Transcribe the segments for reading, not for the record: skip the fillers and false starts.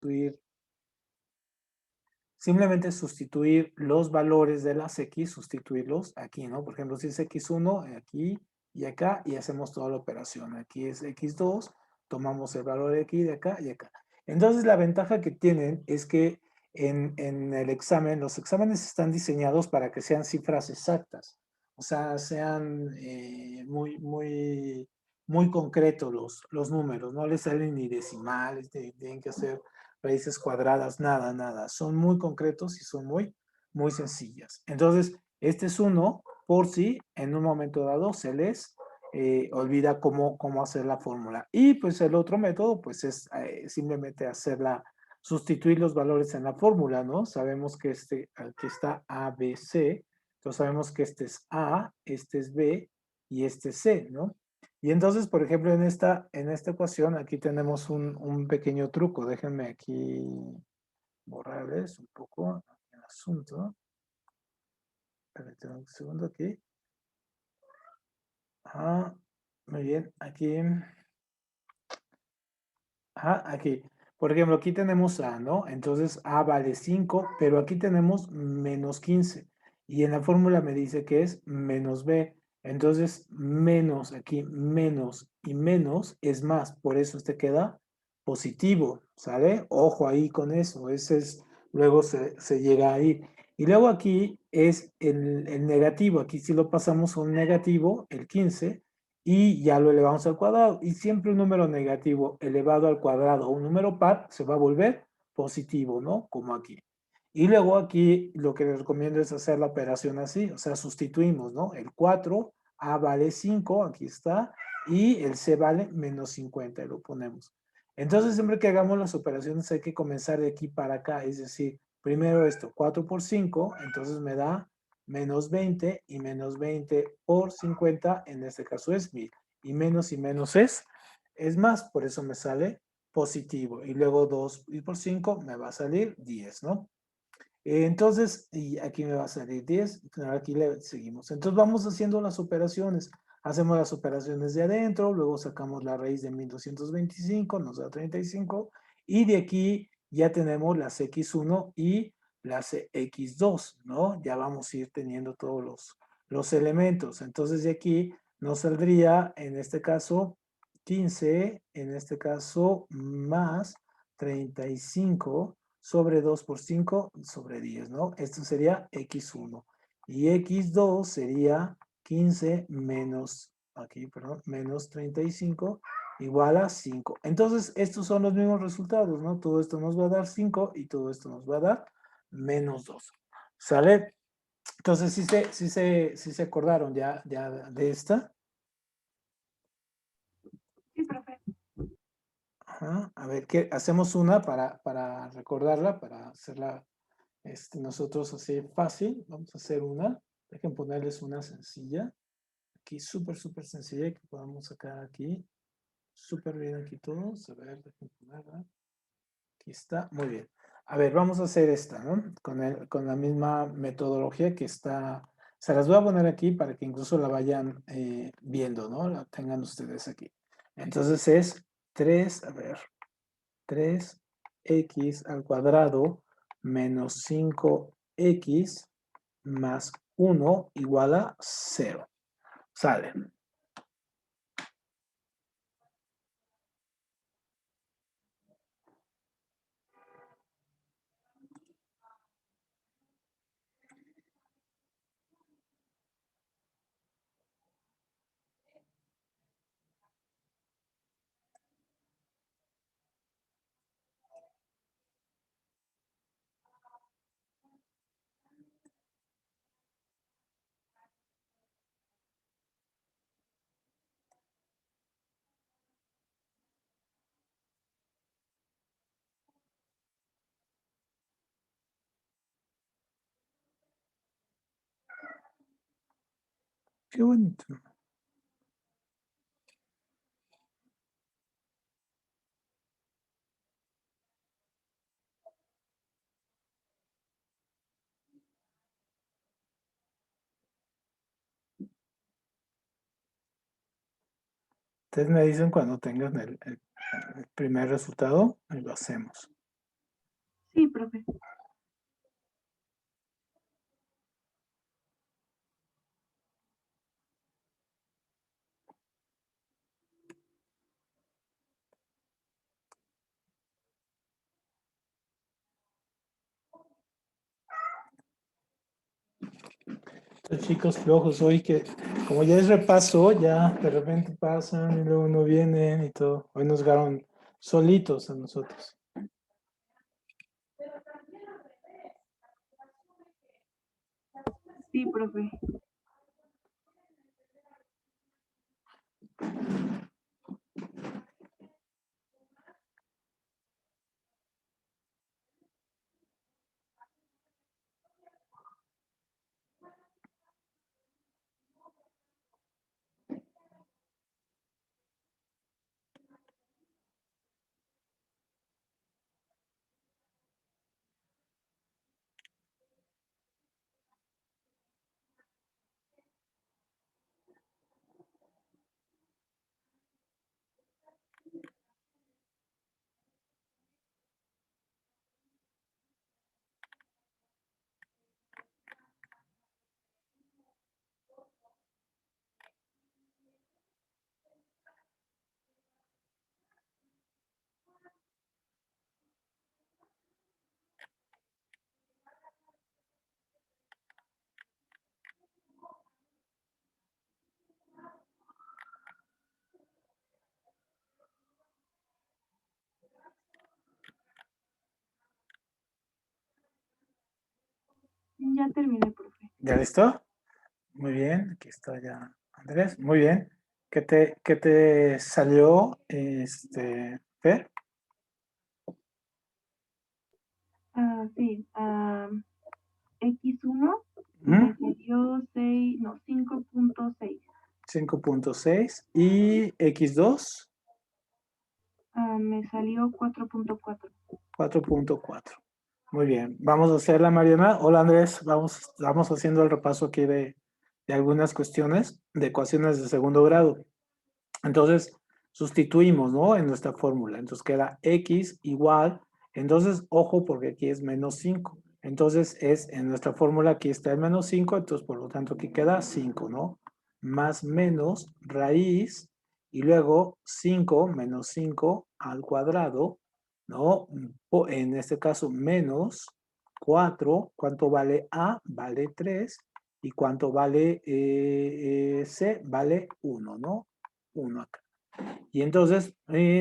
sustituir, simplemente sustituir los valores de las X, sustituirlos aquí, ¿no? Por ejemplo, si es X1, aquí y acá, y hacemos toda la operación. Aquí es X2, tomamos el valor de aquí, de acá y acá. Entonces, la ventaja que tienen es que en el examen, los exámenes están diseñados para que sean cifras exactas. O sea, sean muy concretos los números. No les salen ni decimales, tienen que hacer raíces cuadradas, nada, nada. Son muy concretos y son muy sencillas. Entonces, este es uno por si en un momento dado se les olvida cómo hacer la fórmula. Y pues el otro método pues es simplemente sustituir los valores en la fórmula, ¿no? Sabemos que aquí está A, B, C. Entonces sabemos que este es A, este es B y este es C, ¿no? Y entonces, por ejemplo, en esta ecuación, aquí tenemos un pequeño truco. Déjenme aquí borrarles un poco el asunto. Espérate un segundo aquí. Ajá, muy bien, aquí. Ajá, aquí. Por ejemplo, aquí tenemos A, ¿no? Entonces A vale 5, pero aquí tenemos menos 15. Y en la fórmula me dice que es menos B. Entonces, menos aquí, menos y menos es más. Por eso este queda positivo, ¿sale? Ojo ahí con eso. Luego se llega ahí. Y luego aquí es el negativo. Aquí si lo pasamos a un negativo, el 15 y ya lo elevamos al cuadrado. Y siempre un número negativo elevado al cuadrado o un número par se va a volver positivo, ¿no? Como aquí. Y luego aquí lo que les recomiendo es hacer la operación así, o sea, sustituimos, ¿no? El 4, A vale 5, aquí está, y el C vale menos 50, y lo ponemos. Entonces, siempre que hagamos las operaciones hay que comenzar de aquí para acá, es decir, primero esto, 4 por 5, entonces me da menos 20 y menos 20 por 50, en este caso es 1000. Y menos es más, por eso me sale positivo. Y luego 2 y por 5 me va a salir 10, ¿no? Entonces, y aquí me va a salir 10, aquí le seguimos. Entonces vamos haciendo las operaciones. Hacemos las operaciones de adentro, luego sacamos la raíz de 1225, nos da 35, y de aquí ya tenemos las X1 y las X2, ¿no? Ya vamos a ir teniendo todos los elementos. Entonces de aquí nos saldría, en este caso, 15, en este caso, más 35 sobre 2 por 5 sobre 10, ¿no? Esto sería X1. Y X2 sería 15 menos, aquí, perdón, menos 35 igual a 5. Entonces, estos son los mismos resultados, ¿no? Todo esto nos va a dar 5 y todo esto nos va a dar menos 2. ¿Sale? Entonces, sí se acordaron ya de esta. Sí, profe. Ajá. A ver, ¿qué? Hacemos una para recordarla, para hacerla nosotros así fácil. Vamos a hacer una. Dejen ponerles una sencilla. Aquí súper sencilla que podamos sacar aquí. Súper bien aquí todos. A ver, dejen ponerla. Aquí está. Muy bien. A ver, vamos a hacer esta, ¿no? Con la misma metodología que está. Se las voy a poner aquí para que incluso la vayan viendo, ¿no? La tengan ustedes aquí. Entonces es 3, a ver, 3x al cuadrado menos 5x más 1 igual a 0. Sale. Qué bonito. Ustedes me dicen cuando tengan el primer resultado y lo hacemos. Sí, profe. Estos chicos flojos hoy que, como ya es repaso, ya de repente pasan y luego no vienen y todo. Hoy nos dejaron solitos a nosotros. Sí, profe. Ya terminé, profe. ¿Ya listo? Muy bien, aquí está ya Andrés. Muy bien. ¿Qué te salió, Fer? Sí. X1 ¿Mm? me salió 6, no, 5.6. 5.6 y X2, Me salió 4.4. 4.4. Muy bien. Vamos a hacerla, Mariana. Hola, Andrés. Vamos haciendo el repaso aquí de algunas cuestiones de ecuaciones de segundo grado. Entonces, sustituimos, ¿no? En nuestra fórmula. Entonces queda X igual. Entonces, ojo, porque aquí es menos 5. Entonces, en nuestra fórmula aquí está el menos 5. Entonces, por lo tanto, aquí queda 5, ¿no? Más menos raíz. Y luego 5 menos 5 al cuadrado, ¿no? En este caso, menos 4. ¿Cuánto vale A? Vale 3. ¿Y cuánto vale C? Vale 1, ¿no? 1 acá. Y entonces,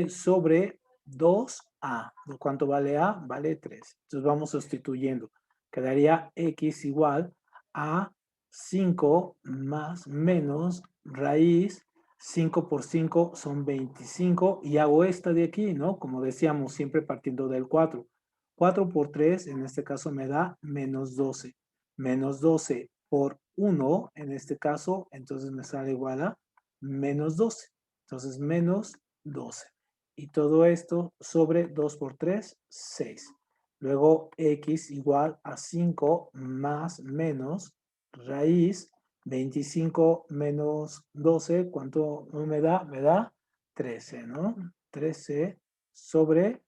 sobre 2A, ¿cuánto vale A? Vale 3. Entonces vamos sustituyendo. Quedaría X igual a 5 más menos raíz. 5 por 5 son 25. Y hago esta de aquí, ¿no? Como decíamos, siempre partiendo del 4. 4 por 3, en este caso me da menos 12. Menos 12 por 1, en este caso, entonces me sale igual a menos 12. Entonces, menos 12. Y todo esto sobre 2 por 3, 6. Luego, x igual a 5 más menos raíz 25 menos 12. ¿Cuánto me da? Me da 13, ¿no? 13 sobre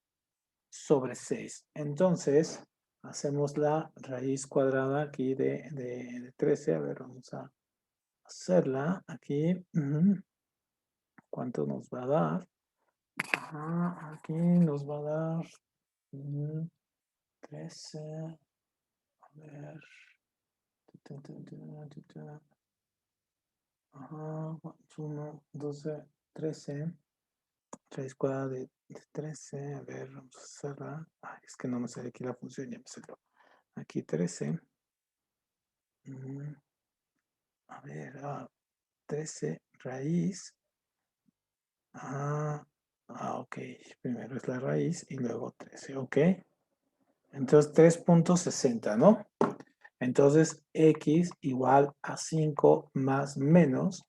6. Entonces, hacemos la raíz cuadrada aquí de 13. A ver, vamos a hacerla aquí. ¿Cuánto nos va a dar? Ajá, aquí nos va a dar 13. A ver. Ajá, 1, 12, 13. Raíz cuadrada de 13. A ver, vamos a hacerla. Ay, es que no me sale aquí la función, ya me salió. Aquí 13. A ver, 13 raíz. Ok. Primero es la raíz y luego 13, ok. Entonces 3.60, ¿no? Entonces x igual a 5 más menos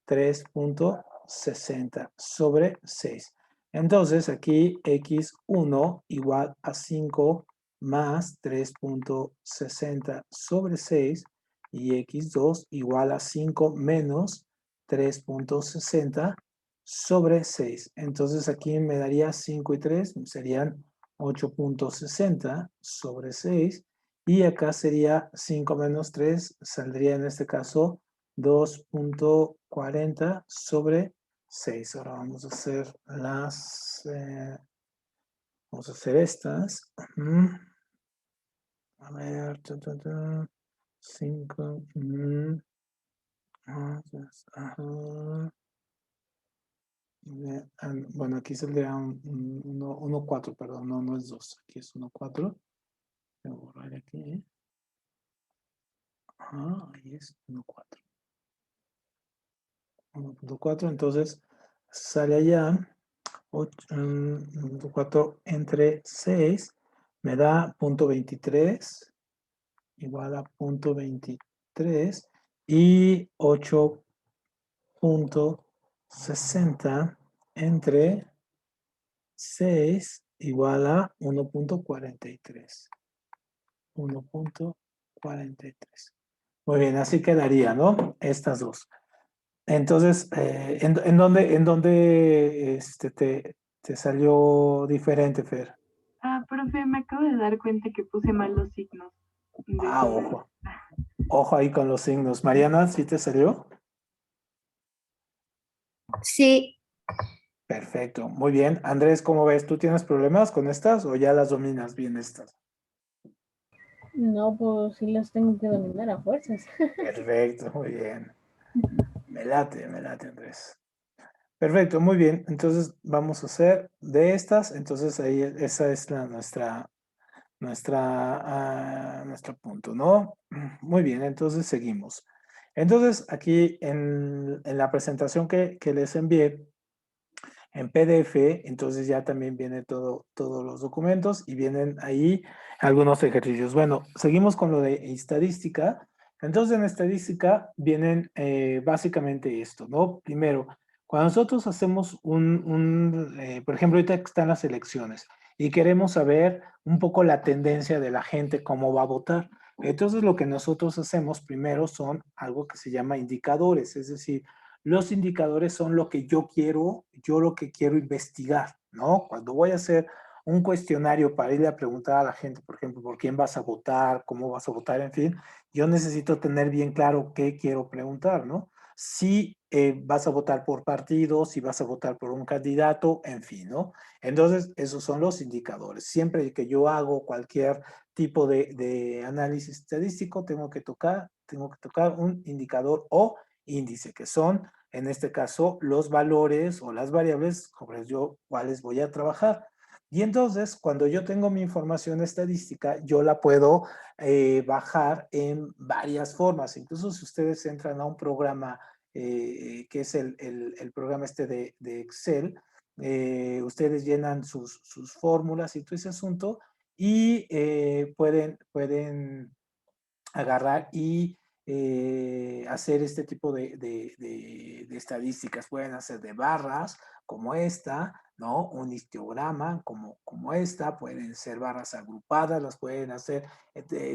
3.60 sobre 6. Entonces aquí x1 igual a 5 más 3.60 sobre 6 y x2 igual a 5 menos 3.60 sobre 6. Entonces aquí me daría 5 y 3, serían 8.60 sobre 6. Y acá sería 5 menos 3, saldría en este caso 2.40 sobre 6. Ahora vamos a hacer vamos a hacer estas. A ver, 5. Bueno, aquí saldría 1,4, perdón, no es 2. Aquí es 1,4. Voy a borrar aquí. Ahí es 1,4. 1.4, entonces sale allá 4 entre 6 me da 0.23 igual a 0.23 y 8.60 entre 6 igual a 1.43. 1.43. Muy bien, así quedaría, ¿no? Estas dos. Entonces, ¿en dónde te salió diferente, Fer? Profe, me acabo de dar cuenta que puse mal los signos. Ojo. Ojo ahí con los signos. Mariana, ¿sí te salió? Sí, Perfecto, muy bien. Andrés, ¿cómo ves? ¿Tú tienes problemas con estas o ya las dominas bien estas? no, pues sí las tengo que dominar a fuerzas. Perfecto, muy bien. Me late, Andrés. Perfecto, muy bien. Entonces vamos a hacer de estas. Entonces ahí esa es nuestro punto, ¿no? Muy bien, entonces seguimos. Entonces aquí en la presentación que les envié en PDF, entonces ya también viene todos los documentos y vienen ahí algunos ejercicios. Bueno, seguimos con lo de estadística. Entonces en estadística vienen básicamente esto, ¿no? Primero, cuando nosotros hacemos por ejemplo, ahorita están las elecciones y queremos saber un poco la tendencia de la gente, cómo va a votar. Entonces lo que nosotros hacemos primero son algo que se llama indicadores, es decir, los indicadores son lo que yo lo que quiero investigar, ¿no? Cuando voy a hacer un cuestionario para irle a preguntar a la gente, por ejemplo, por quién vas a votar, cómo vas a votar, en fin, yo necesito tener bien claro qué quiero preguntar, ¿no? Si vas a votar por partido, si vas a votar por un candidato, en fin, ¿no? Entonces, esos son los indicadores. Siempre que yo hago cualquier tipo de análisis estadístico, tengo que tocar un indicador o índice, que son, en este caso, los valores o las variables sobre cuáles voy a trabajar. Y entonces, cuando yo tengo mi información estadística, yo la puedo bajar en varias formas. Incluso si ustedes entran a un programa que es el programa de Excel, ustedes llenan sus fórmulas y todo ese asunto y pueden agarrar y hacer este tipo de estadísticas. Pueden hacer de barras como esta, ¿no? Un histograma como esta, pueden ser barras agrupadas, las pueden hacer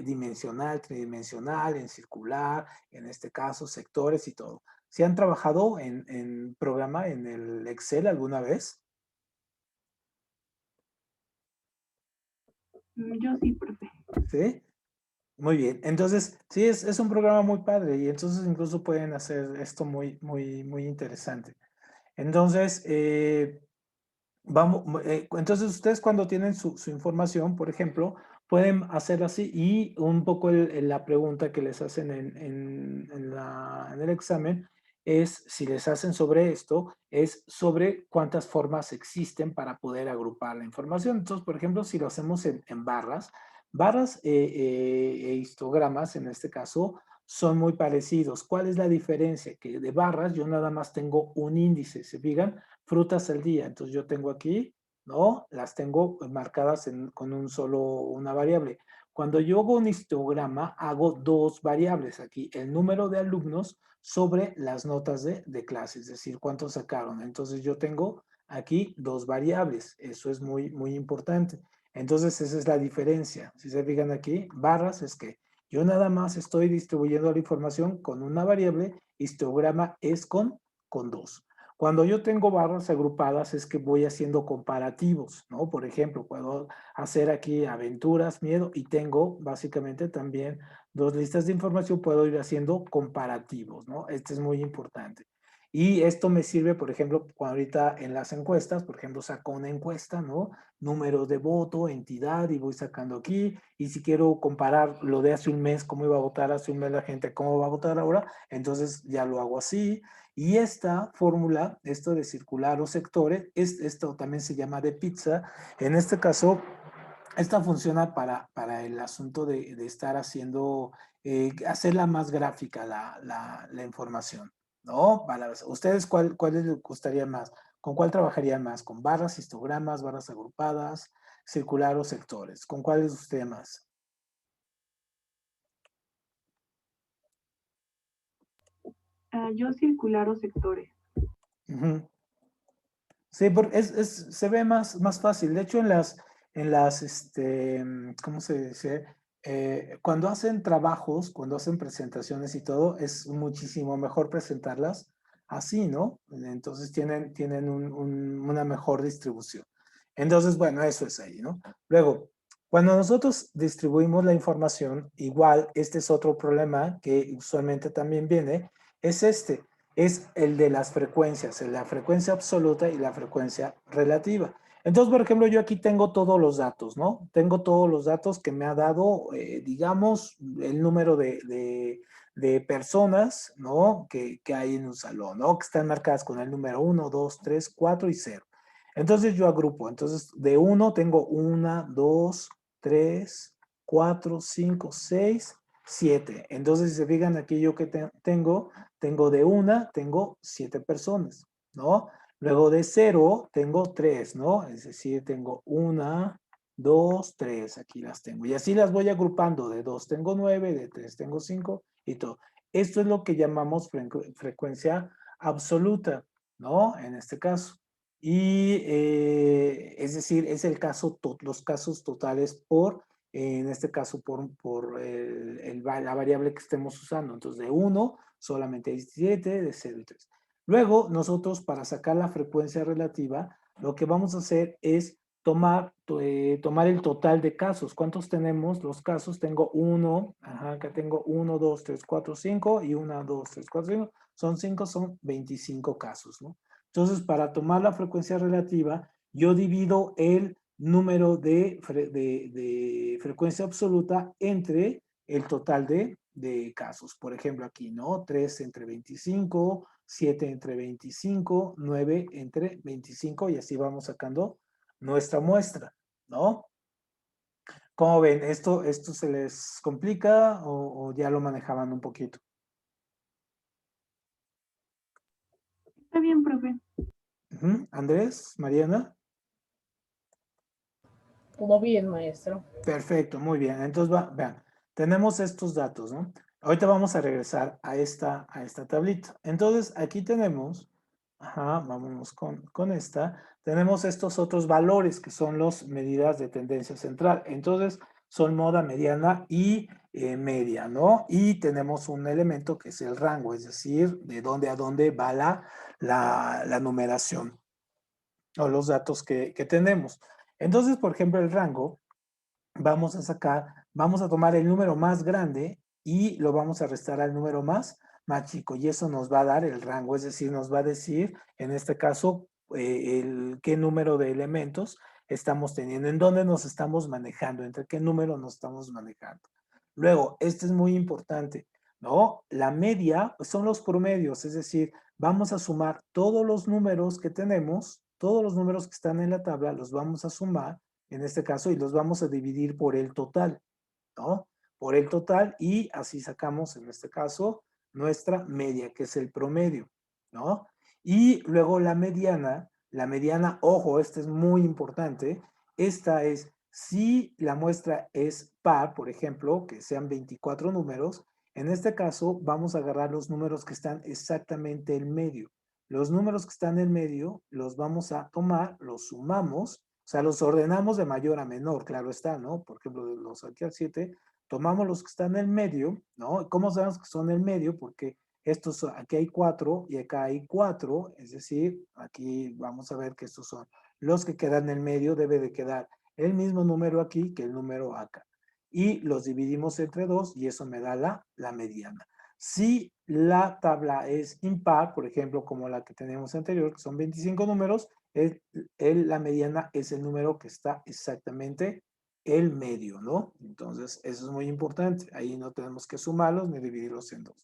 dimensional, tridimensional, en circular, en este caso sectores y todo. ¿Se han trabajado en programa en el Excel alguna vez? Yo sí, profe. ¿Sí? Muy bien, entonces sí, es un programa muy padre y entonces incluso pueden hacer esto muy interesante. Entonces, entonces ustedes cuando tienen su información, por ejemplo, pueden hacerlo así y un poco la pregunta que les hacen en el examen es, si les hacen sobre esto, es sobre cuántas formas existen para poder agrupar la información. Entonces, por ejemplo, si lo hacemos en barras e histogramas, en este caso, son muy parecidos. ¿Cuál es la diferencia? Que de barras yo nada más tengo un índice, ¿se fijan? Frutas al día. Entonces yo tengo aquí, ¿no? Las tengo marcadas con una variable. Cuando yo hago un histograma, hago dos variables aquí, el número de alumnos sobre las notas de clase, es decir, cuántos sacaron. Entonces yo tengo aquí dos variables, eso es muy importante. Entonces esa es la diferencia. Si se fijan aquí, barras es que yo nada más estoy distribuyendo la información con una variable, histograma es con dos. Cuando yo tengo barras agrupadas es que voy haciendo comparativos, ¿no? Por ejemplo, puedo hacer aquí aventuras, miedo, y tengo básicamente también dos listas de información, puedo ir haciendo comparativos, ¿no? Este es muy importante. Y esto me sirve, por ejemplo, cuando ahorita en las encuestas, por ejemplo, saco una encuesta, ¿no? Número de voto, entidad, y voy sacando aquí. Y si quiero comparar lo de hace un mes, cómo iba a votar hace un mes la gente, cómo va a votar ahora, entonces ya lo hago así. Y esta fórmula, esto de circular o sectores, esto también se llama de pizza. En este caso, esta funciona para el asunto de estar haciendo, hacerla más gráfica la información, ¿no? ¿Ustedes cuál les gustaría más? ¿Con cuál trabajarían más? ¿Con barras, histogramas, barras agrupadas, circular o sectores? ¿Con cuál les gustaría más? Yo circular o sectores. Ujú. Sí, porque se ve más fácil. De hecho, ¿cómo se dice? Cuando hacen trabajos, cuando hacen presentaciones y todo, es muchísimo mejor presentarlas así, ¿no? Entonces tienen una mejor distribución. Entonces, bueno, eso es ahí, ¿no? Luego, cuando nosotros distribuimos la información, igual, este es otro problema que usualmente también viene, es este es el de las frecuencias, la frecuencia absoluta y la frecuencia relativa. Entonces, por ejemplo, yo aquí tengo todos los datos, ¿no? Tengo todos los datos que me ha dado, digamos, el número de personas, ¿no? Que hay en un salón, ¿no? Que están marcadas con el número 1, 2, 3, 4 y 0. Entonces yo agrupo. Entonces, de 1 tengo 1, 2, 3, 4, 5, 6, 7. Entonces, si se fijan aquí yo que tengo de una, tengo 7 personas, ¿no? Luego de 0, tengo 3, ¿no? Es decir, tengo 1, 2, 3, aquí las tengo. Y así las voy agrupando, de 2 tengo 9, de 3 tengo 5 y todo. Esto es lo que llamamos frecuencia absoluta, ¿no? En este caso. Y es decir, es el caso, los casos totales en este caso, por la variable que estemos usando. Entonces, de 1 solamente hay 7, de 0 y 3. Luego, nosotros para sacar la frecuencia relativa, lo que vamos a hacer es tomar el total de casos. ¿Cuántos tenemos? Los casos, tengo 1, acá tengo 1, 2, 3, 4, 5 y 1, 2, 3, 4, 5. Son 5, son 25 casos, ¿no? Entonces, para tomar la frecuencia relativa, yo divido el número de frecuencia absoluta entre el total de casos. Por ejemplo, aquí, ¿no? 3 entre 25, 7 entre 25, 9 entre 25 y así vamos sacando nuestra muestra, ¿no? ¿Cómo ven? ¿Esto se les complica o ya lo manejaban un poquito? Está bien, profe. Andrés, Mariana. Todo bien, maestro. Perfecto, muy bien. Entonces, vean, tenemos estos datos, ¿no? Ahorita vamos a regresar a esta tablita. Entonces, aquí tenemos, vámonos con esta, tenemos estos otros valores que son las medidas de tendencia central. Entonces, son moda, mediana y media, ¿no? Y tenemos un elemento que es el rango, es decir, de dónde a dónde va la numeración o los datos que tenemos. Entonces, por ejemplo, el rango vamos a tomar el número más grande y lo vamos a restar al número más chico y eso nos va a dar el rango, es decir, nos va a decir, en este caso, qué número de elementos estamos teniendo, en dónde nos estamos manejando, entre qué número nos estamos manejando. Luego, este es muy importante, ¿no? La media son los promedios, es decir, vamos a sumar todos los números que tenemos, todos los números que están en la tabla, los vamos a sumar en este caso, y los vamos a dividir por el total, ¿no? Por el total y así sacamos, en este caso, nuestra media, que es el promedio, ¿no? Y luego la mediana, ojo, esta es muy importante, esta es, si la muestra es par, por ejemplo, que sean 24 números, en este caso vamos a agarrar los números que están exactamente en medio. Los números que están en medio los vamos a tomar, los sumamos, o sea, los ordenamos de mayor a menor, claro está, ¿no? Por ejemplo, los aquí al 7, tomamos los que están en el medio, ¿no? ¿Cómo sabemos que son en el medio? Porque aquí hay 4 y acá hay 4, es decir, aquí vamos a ver que estos son los que quedan en el medio, debe de quedar el mismo número aquí que el número acá. Y los dividimos entre 2 y eso me da la mediana. Si la tabla es impar, por ejemplo, como la que tenemos anterior, que son 25 números, la mediana es el número que está exactamente el medio, ¿no? Entonces, eso es muy importante. Ahí no tenemos que sumarlos ni dividirlos en 2.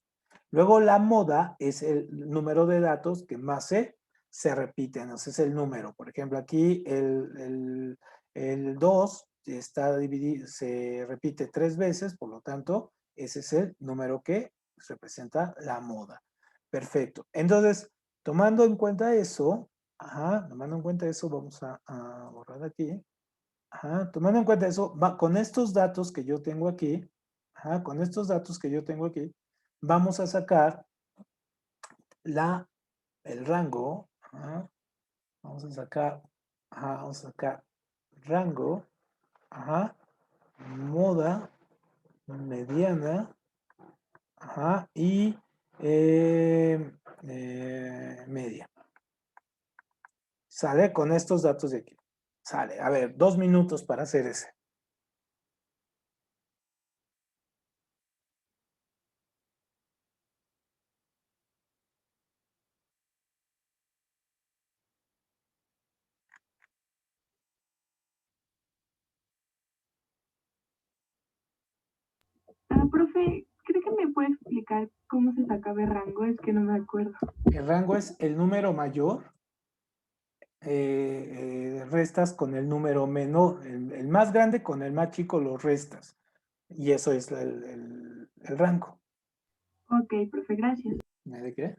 Luego, la moda es el número de datos que más se repiten, o sea, es el número. Por ejemplo, aquí el 2 está dividido, se repite 3 veces, por lo tanto, ese es el número que representa la moda. Perfecto. Entonces, tomando en cuenta eso, tomando en cuenta eso, vamos a borrar aquí. Tomando en cuenta eso, con estos datos que yo tengo aquí, con estos datos que yo tengo aquí, vamos a sacar el rango, vamos a sacar, rango, moda, mediana, y media. Sale con estos datos de aquí. Sale. A ver, 2 minutos para hacer ese. Profe, ¿cree que me puede explicar cómo se sacaba el rango? Es que no me acuerdo. El rango es el número mayor, restas con el número menor, el más grande con el más chico lo restas. Y eso es el rango. Ok, profe, gracias. ¿De qué?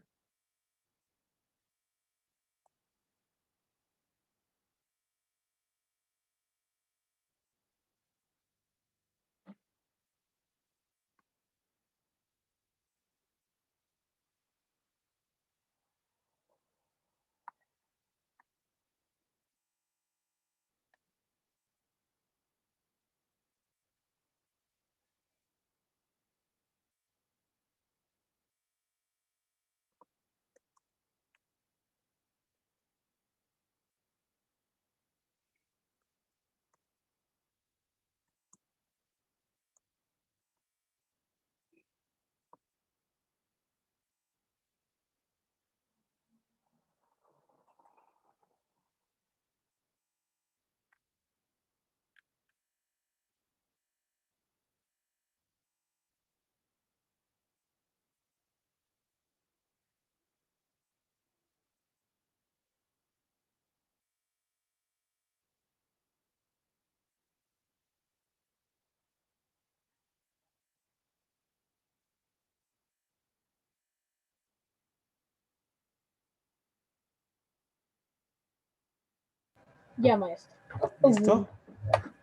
Ya, maestro. ¿Listo?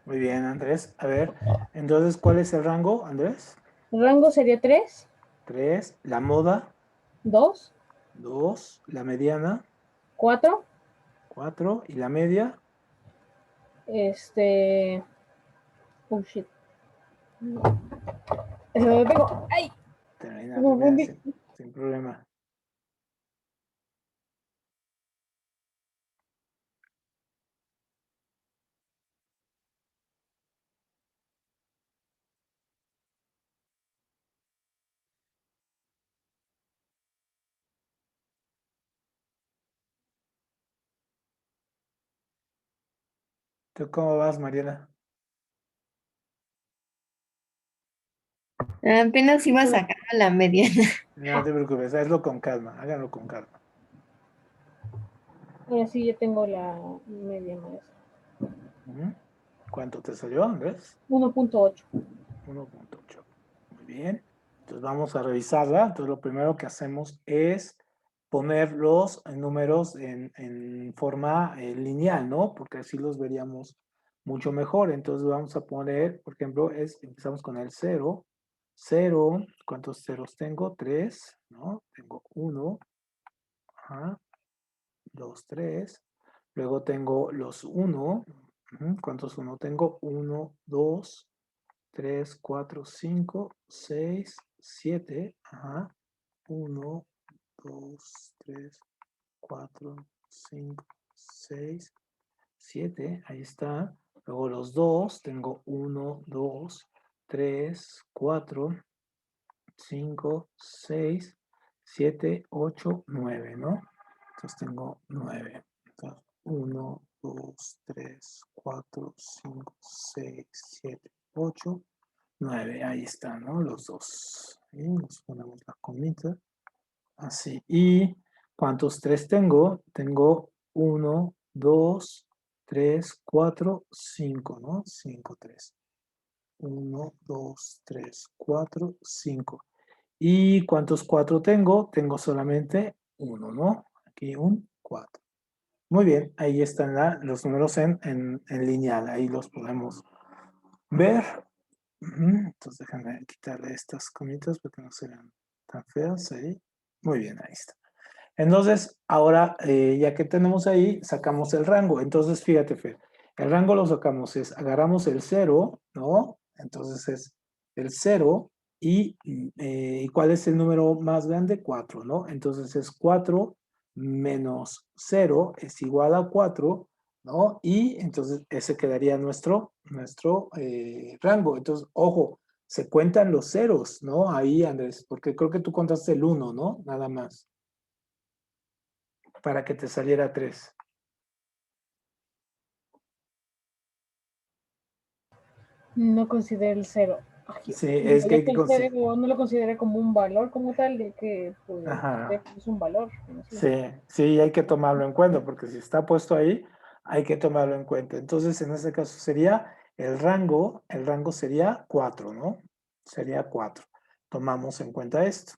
Muy bien, Andrés. A ver, entonces, ¿cuál es el rango, Andrés? El rango sería 3, 3. La moda, 2, 2. La mediana, 4, 4. Y la media, oh shit. Eso me pegó. ¡Ay! termina, Me termina confundí. sin problema. ¿Tú cómo vas, Mariela? Apenas iba a sacar a la mediana. No te preocupes, hazlo con calma, háganlo con calma. Ahora sí, ya tengo la media, maestro. ¿Cuánto te salió, Andrés? 1.8. 1.8. Muy bien. Entonces vamos a revisarla. Entonces lo primero que hacemos es poner los números en forma lineal, ¿no? Porque así los veríamos mucho mejor. Entonces vamos a poner, por ejemplo, empezamos con el 0. 0, ¿cuántos ceros tengo? 3, ¿no? Tengo 1, 2, 3. Luego tengo los 1. ¿Cuántos 1 tengo? 1, 2, 3, 4, 5, 6, 7. 1, 2, 3, 4, 5, 6, 7. Ahí está. Luego los 2. Tengo 1, 2, 3, 4, 5, 6, 7, 8, 9, ¿no? Entonces tengo 9. Entonces, 1, 2, 3, 4, 5, 6, 7, 8, 9. Ahí están, ¿no? Los 2. Y nos ponemos la comita. Así. ¿Y cuántos 3 tengo? Tengo 1, 2, 3, 4, 5, ¿no? 5, 3. 1, 2, 3, 4, 5. ¿Y cuántos 4 tengo? Tengo solamente 1, ¿no? Aquí un 4. Muy bien, ahí están los números en lineal. Ahí los podemos ver. Entonces déjenme quitarle estas comitas porque no se vean tan feas ahí. Muy bien, ahí está. Entonces, ahora, ya que tenemos ahí, sacamos el rango. Entonces, fíjate, Fer, el rango lo sacamos, agarramos el 0, ¿no? Entonces es el 0 y ¿cuál es el número más grande? 4, ¿no? Entonces es 4 menos 0 es igual a 4, ¿no? Y entonces ese quedaría nuestro rango. Entonces, ojo, se cuentan los ceros, ¿no? Ahí, Andrés, porque creo que tú contaste el 1, ¿no? Nada más para que te saliera 3. No considero el 0. Sí, es que hay que considerar. No lo consideré como un valor como tal, de que pues, Ajá. es un valor. Sí, sí, hay que tomarlo en cuenta, porque si está puesto ahí, hay que tomarlo en cuenta. Entonces, en este caso sería el rango sería 4, ¿no? Sería 4. Tomamos en cuenta esto,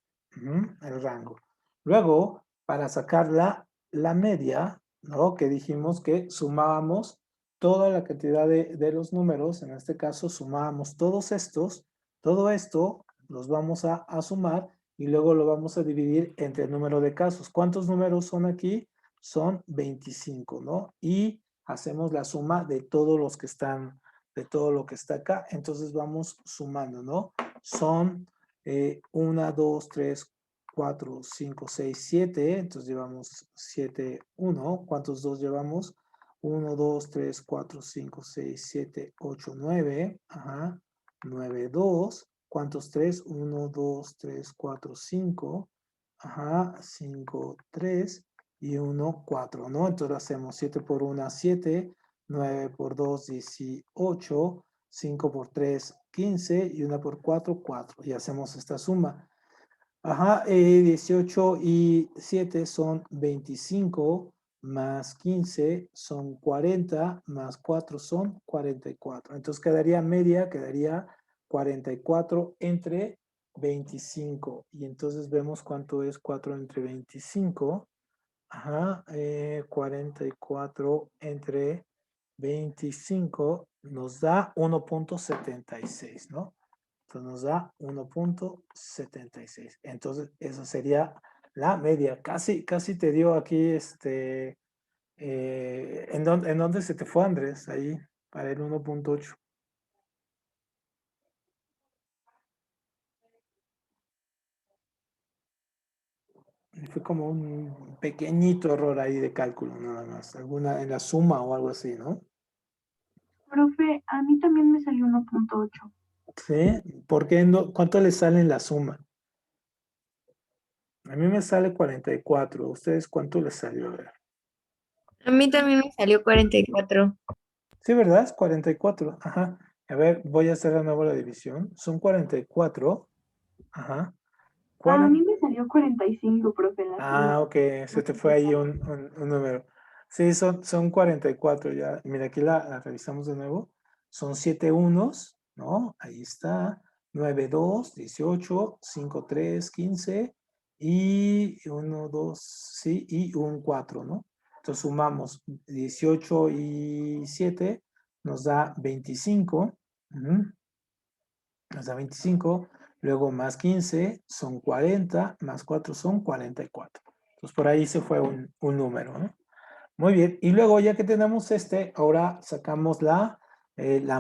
el rango. Luego, para sacar la media, ¿no? Que dijimos que sumábamos toda la cantidad de los números, en este caso sumábamos todos estos, todo esto los vamos a sumar y luego lo vamos a dividir entre el número de casos. ¿Cuántos números son aquí? Son 25, ¿no? Y hacemos la suma de todos los que están, de todo lo que está acá. Entonces vamos sumando, ¿no? Son 1, 2, 3, 4, 5, 6, 7. Entonces llevamos 7, 1. ¿Cuántos 2 llevamos? 1, 2, 3, 4, 5, 6, 7, 8, 9. Ajá. 9, 2. ¿Cuántos 3? 1, 2, 3, 4, 5. Ajá, 5, 3 y 1, 4, ¿no? Entonces hacemos 7 por 1, 7, 9 por 2, 18, 5 por 3, 15 y 1 por 4, 4. Y hacemos esta suma. Ajá, 18 y 7 son 25, más 15 son 40, más 4 son 44. Entonces quedaría media, quedaría 44 entre 25. Y entonces vemos cuánto es 4 entre 25. Ajá, 44 entre 25 nos da 1.76, ¿no? Entonces nos da 1.76. Entonces, esa sería la media. Casi te dio aquí ¿en dónde se te fue, Andrés? Ahí, para el 1.8. Fue como un pequeñito error ahí de cálculo, nada más. Alguna en la suma o algo así, ¿no? Profe, a mí también me salió 1.8. Sí. ¿Por qué no? ¿Cuánto le sale en la suma? A mí me sale 44. ¿A ustedes cuánto les salió? A ver. A mí también me salió 44. Sí, ¿verdad? Es 44. Ajá. A ver, voy a hacer de nuevo la división. Son 44. Ajá. A mí me salió 45, profe, en la suma. Ok. Se te fue ahí un número. Sí, son 44 ya. Mira, aquí la revisamos de nuevo. Son 7 unos, ¿no? Ahí está. 9, 2, 18, 5, 3, 15 y 1, 2, sí, y un 4, ¿no? Entonces sumamos 18 y 7, nos da 25. Nos da 25. Luego más 15 son 40, más 4 son 44. Entonces por ahí se fue un número, ¿no? Muy bien. Y luego ya que tenemos ahora sacamos la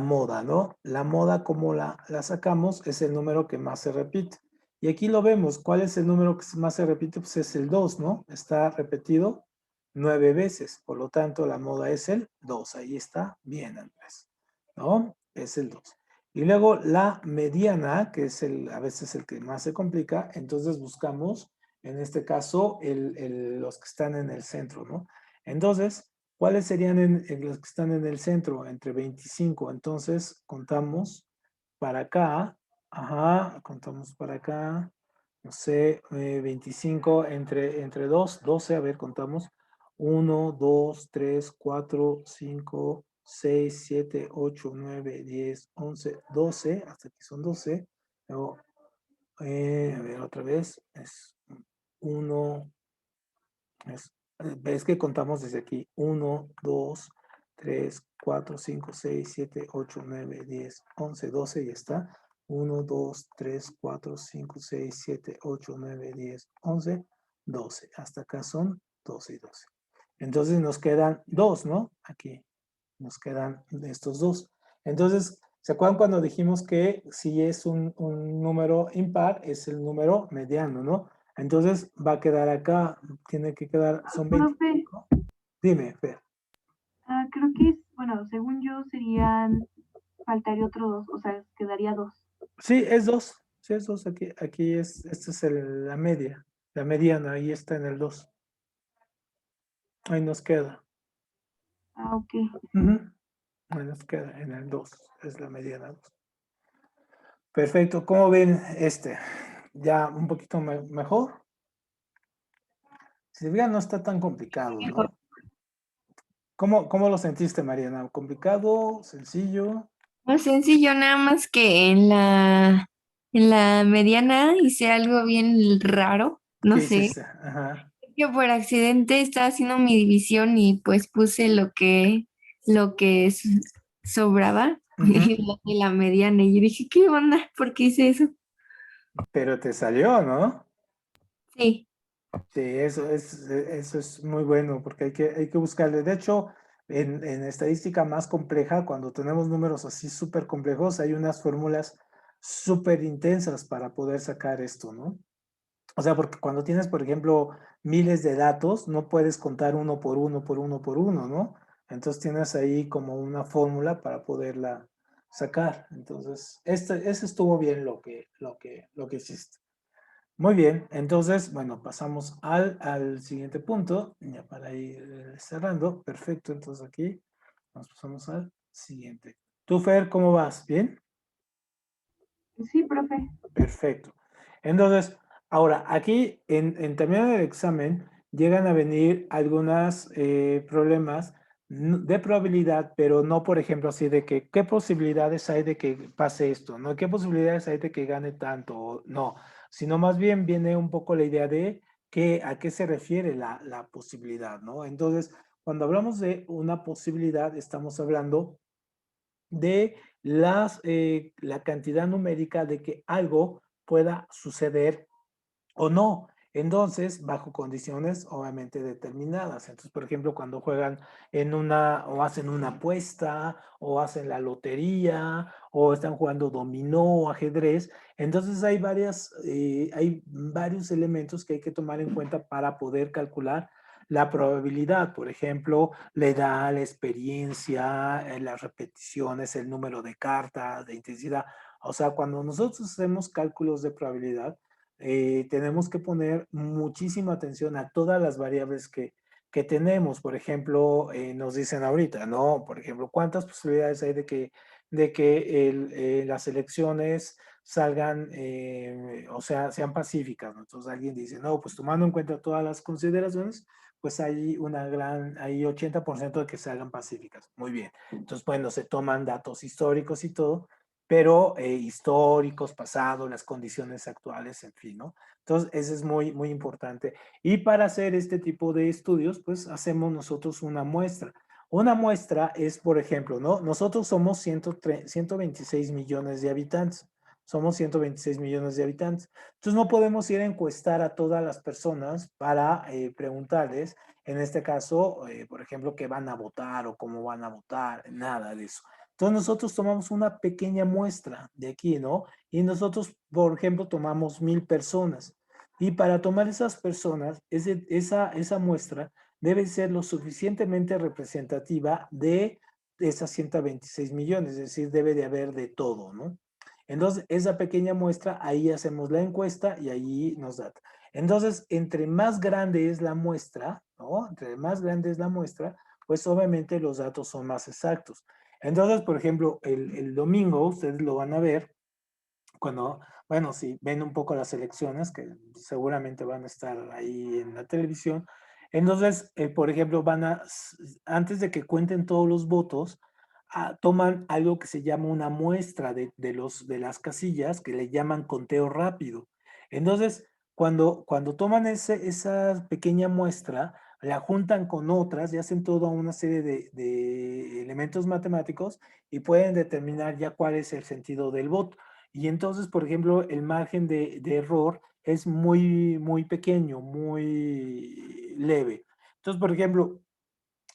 moda, ¿no? La moda, como la sacamos, es el número que más se repite. Y aquí lo vemos. ¿Cuál es el número que más se repite? Pues es el 2, ¿no? Está repetido 9 veces. Por lo tanto, la moda es el 2. Ahí está bien, Andrés. ¿No? Es el 2. Y luego la mediana, que es a veces el que más se complica. Entonces buscamos, en este caso, los que están en el centro, ¿no? Entonces, ¿cuáles serían los que están en el centro? Entre 25. Entonces, contamos para acá. Ajá, contamos para acá. No sé, 25 entre 2, 12. A ver, contamos. 1, 2, 3, 4, 5, 6, 7, 8, 9, 10, 11, 12. Hasta aquí son 12. Luego, a ver, otra vez. Es 1, es que contamos desde aquí. 1, 2, 3, 4, 5, 6, 7, 8, 9, 10, 11, 12. Ya está. 1, 2, 3, 4, 5, 6, 7, 8, 9, 10, 11, 12. Hasta acá son 12 y 12. Entonces nos quedan 2, ¿no? Aquí nos quedan estos 2. Entonces, ¿se acuerdan cuando dijimos que si es un número impar, es el número mediano, ¿no? Entonces va a quedar acá, tiene que quedar, son Profe, 25. Dime, Fer. creo que bueno, según yo faltaría otro 2, o sea, quedaría 2. Sí, es 2. Sí, es 2. Aquí esta es la media, la mediana, ahí está en el 2. Ahí nos queda. Ok. Ahí nos queda en el 2, es la mediana 2. Perfecto, ¿cómo ven este? ¿Ya un poquito mejor? Si se fijan, no está tan complicado, Mejor. ¿no? ¿Cómo lo sentiste, Mariana? ¿Complicado? ¿Sencillo? Más sencillo, nada más que en la mediana hice algo bien raro, no ¿Qué sé, hiciste? Ajá. que por accidente estaba haciendo mi división y pues puse lo que sobraba Ujú. en la mediana y yo dije, ¿qué onda? ¿Por qué hice eso? Pero te salió, ¿no? Sí, Sí, eso es muy bueno porque hay que buscarle. De hecho, en estadística más compleja, cuando tenemos números así súper complejos, hay unas fórmulas súper intensas para poder sacar esto, ¿no? O sea, porque cuando tienes, por ejemplo, miles de datos, no puedes contar uno por uno, por uno, por uno, ¿no? Entonces tienes ahí como una fórmula para poderla sacar. Entonces, ese estuvo bien lo que hiciste. Muy bien, entonces, bueno, pasamos al siguiente punto, ya para ir cerrando. Perfecto, entonces aquí nos pasamos al siguiente. ¿Tú, Fer, cómo vas? ¿Bien? Sí, profe. Perfecto. Entonces, ahora, aquí en terminando el examen, llegan a venir algunos problemas de probabilidad, pero no, por ejemplo, así de que, ¿qué posibilidades hay de que pase esto? ¿No? ¿Qué posibilidades hay de que gane tanto? No, sino más bien viene un poco la idea de a qué se refiere la posibilidad, ¿no? Entonces, cuando hablamos de una posibilidad, estamos hablando de la cantidad numérica de que algo pueda suceder o no. Entonces, bajo condiciones obviamente determinadas. Entonces, por ejemplo, cuando juegan o hacen una apuesta, o hacen la lotería, o están jugando dominó o ajedrez, entonces hay varios elementos que hay que tomar en cuenta para poder calcular la probabilidad. Por ejemplo, la edad, la experiencia, las repeticiones, el número de cartas, de intensidad. O sea, cuando nosotros hacemos cálculos de probabilidad, tenemos que poner muchísima atención a todas las variables que tenemos. Por ejemplo, nos dicen ahorita, ¿no? Por ejemplo, ¿cuántas posibilidades hay de que las elecciones salgan, o sea, sean pacíficas, ¿no? Entonces alguien dice, no, pues tomando en cuenta todas las consideraciones, pues hay 80% de que salgan pacíficas. Muy bien. Entonces, bueno, se toman datos históricos y todo, pero históricos, pasados, las condiciones actuales, en fin, ¿no? Entonces, eso es muy, muy importante. Y para hacer este tipo de estudios, pues hacemos nosotros una muestra. Una muestra es, por ejemplo, ¿no? Nosotros somos 126 millones de habitantes. Somos 126 millones de habitantes. Entonces, no podemos ir a encuestar a todas las personas para preguntarles, en este caso, por ejemplo, qué van a votar o cómo van a votar, nada de eso. Entonces nosotros tomamos una pequeña muestra de aquí, ¿no? Y nosotros, por ejemplo, tomamos 1000 personas. Y para tomar esas personas, esa muestra debe ser lo suficientemente representativa de esas 126 millones, es decir, debe de haber de todo, ¿no? Entonces, esa pequeña muestra, ahí hacemos la encuesta y ahí nos da. Entonces, entre más grande es la muestra, ¿no? Entre más grande es la muestra, pues obviamente los datos son más exactos. Entonces, por ejemplo, el domingo ustedes lo van a ver cuando, bueno, si ven un poco las elecciones, que seguramente van a estar ahí en la televisión, entonces, por ejemplo, antes de que cuenten todos los votos, toman algo que se llama una muestra de las casillas, que le llaman conteo rápido. Entonces, cuando toman esa pequeña muestra, la juntan con otras y hacen toda una serie de elementos matemáticos y pueden determinar ya cuál es el sentido del voto. Y entonces, por ejemplo, el margen de error es muy pequeño, muy leve. Entonces, por ejemplo,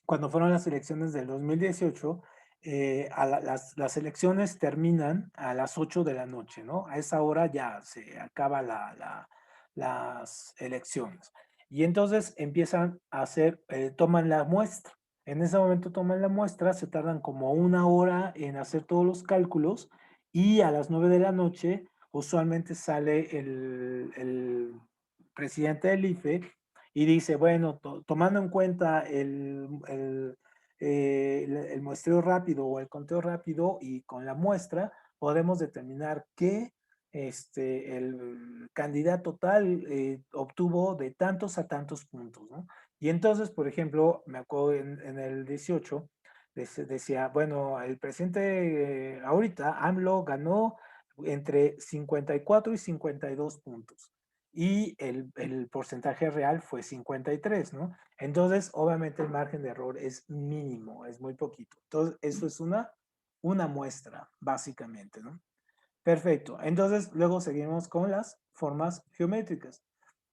cuando fueron las elecciones del 2018, las elecciones terminan a las 8 de la noche, ¿no? A esa hora ya se acaba las elecciones. Y entonces empiezan a hacer, toman la muestra. En ese momento toman la muestra, se tardan como 1 hora en hacer todos los cálculos y a las 9 de la noche usualmente sale el presidente del IFE y dice, bueno, tomando en cuenta el muestreo rápido o el conteo rápido y con la muestra, podemos determinar que el candidato tal obtuvo de tantos a tantos puntos, ¿no? Y entonces, por ejemplo, me acuerdo en el 18, decía, bueno, el presidente ahorita, AMLO, ganó entre 54 y 52 puntos y el porcentaje real fue 53, ¿no? Entonces, obviamente el margen de error es mínimo, es muy poquito. Entonces, eso es una muestra, básicamente, ¿no? Perfecto. Entonces, luego seguimos con las formas geométricas.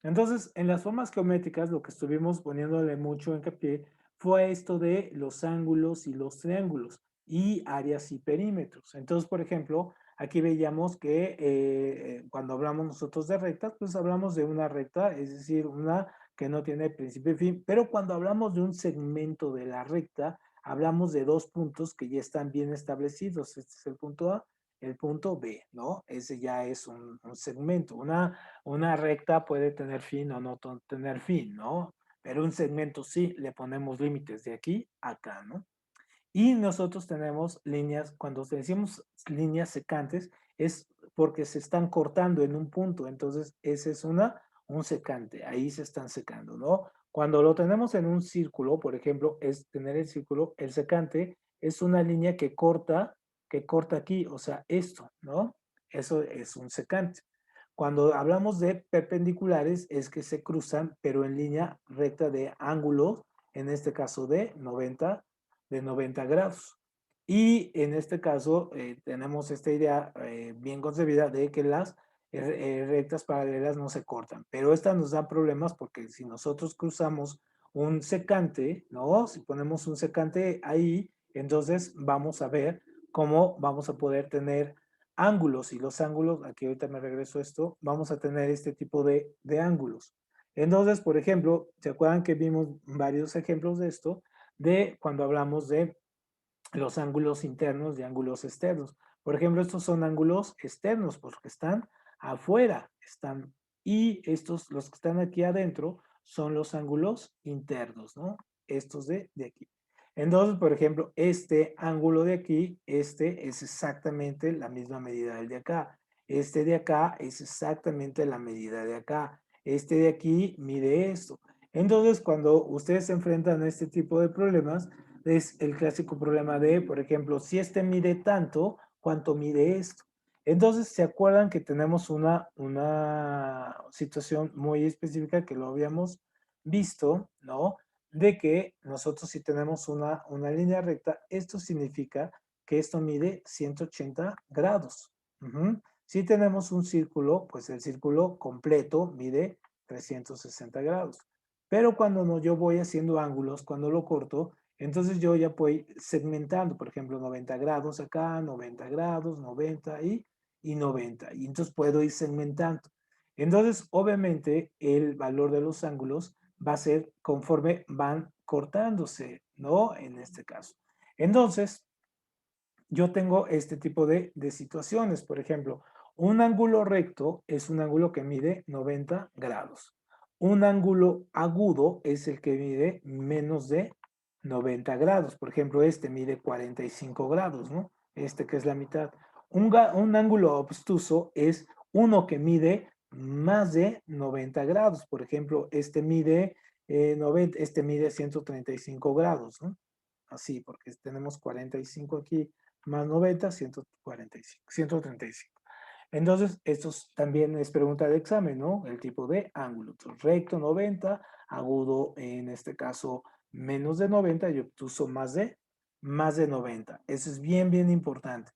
Entonces, en las formas geométricas, lo que estuvimos poniéndole mucho hincapié fue esto de los ángulos y los triángulos y áreas y perímetros. Entonces, por ejemplo, aquí veíamos que cuando hablamos nosotros de rectas, pues hablamos de una recta, es decir, una que no tiene principio y fin, pero cuando hablamos de un segmento de la recta, hablamos de dos puntos que ya están bien establecidos. Este es el punto A, el punto B, ¿no? Ese ya es un segmento. Una recta puede tener fin o no tener fin, ¿no? Pero un segmento sí, le ponemos límites de aquí a acá, ¿no? Y nosotros tenemos líneas, cuando decimos líneas secantes, es porque se están cortando en un punto, entonces ese es un secante, ahí se están secando, ¿no? Cuando lo tenemos en un círculo, por ejemplo, es tener el círculo, el secante es una línea que corta aquí, o sea, esto, ¿no? Eso es un secante. Cuando hablamos de perpendiculares es que se cruzan, pero en línea recta de ángulos, en este caso de 90 grados. Y en este caso tenemos esta idea bien concebida de que las rectas paralelas no se cortan, pero estas nos dan problemas porque si nosotros cruzamos un secante, ¿no? Si ponemos un secante ahí, entonces vamos a ver cómo vamos a poder tener ángulos y los ángulos, aquí ahorita me regreso a esto, vamos a tener este tipo de ángulos. Entonces, por ejemplo, ¿se acuerdan que vimos varios ejemplos de esto? De cuando hablamos de los ángulos internos y ángulos externos. Por ejemplo, estos son ángulos externos porque están afuera, y estos, los que están aquí adentro, son los ángulos internos, ¿no? Estos de aquí. Entonces, por ejemplo, este ángulo de aquí, este es exactamente la misma medida del de acá. Este de acá es exactamente la medida de acá. Este de aquí mide esto. Entonces, cuando ustedes se enfrentan a este tipo de problemas, es el clásico problema de, por ejemplo, si este mide tanto, ¿cuánto mide esto? Entonces, ¿se acuerdan que tenemos una situación muy específica que lo habíamos visto, ¿no? De que nosotros si tenemos una línea recta, esto significa que esto mide 180 grados. Si tenemos un círculo, pues el círculo completo mide 360 grados. Pero cuando yo voy haciendo ángulos, cuando lo corto, Entonces yo ya voy segmentando, por ejemplo, 90 grados acá, 90 grados, 90 y 90. Y entonces puedo ir segmentando. Entonces, obviamente, el valor de los ángulos va a ser conforme van cortándose, ¿no? En este caso. Entonces, yo tengo este tipo de situaciones. Por ejemplo, un ángulo recto es un ángulo que mide 90 grados. Un ángulo agudo es el que mide menos de 90 grados. Por ejemplo, este mide 45 grados, ¿no? Este que es la mitad. Un ángulo obtuso es uno que mide más de 90 grados. Por ejemplo, este mide 135 grados, ¿no? Así, porque tenemos 45 aquí más 90, 145, 135. Entonces, esto también es pregunta de examen, ¿no? El tipo de ángulo. Entonces, recto 90, agudo en este caso menos de 90 y obtuso más de 90. Eso es bien, bien importante.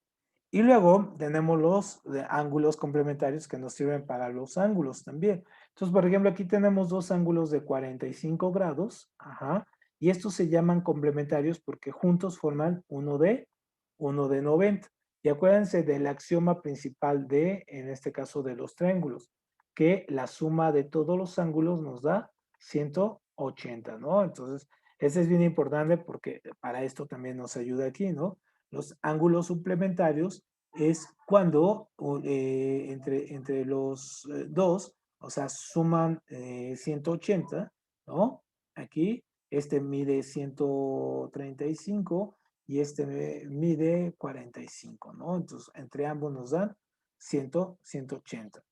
Y luego tenemos los ángulos complementarios que nos sirven para los ángulos también. Entonces, por ejemplo, aquí tenemos dos ángulos de 45 grados, ajá, y estos se llaman complementarios porque juntos forman uno de 90. Y acuérdense del axioma principal de, en este caso, de los triángulos, que la suma de todos los ángulos nos da 180, ¿no? Entonces, ese es bien importante porque para esto también nos ayuda aquí, ¿no? Los ángulos suplementarios es cuando entre los dos, o sea, suman 180, ¿no? Aquí, este mide 135 y este mide 45, ¿no? Entonces, entre ambos nos dan 180.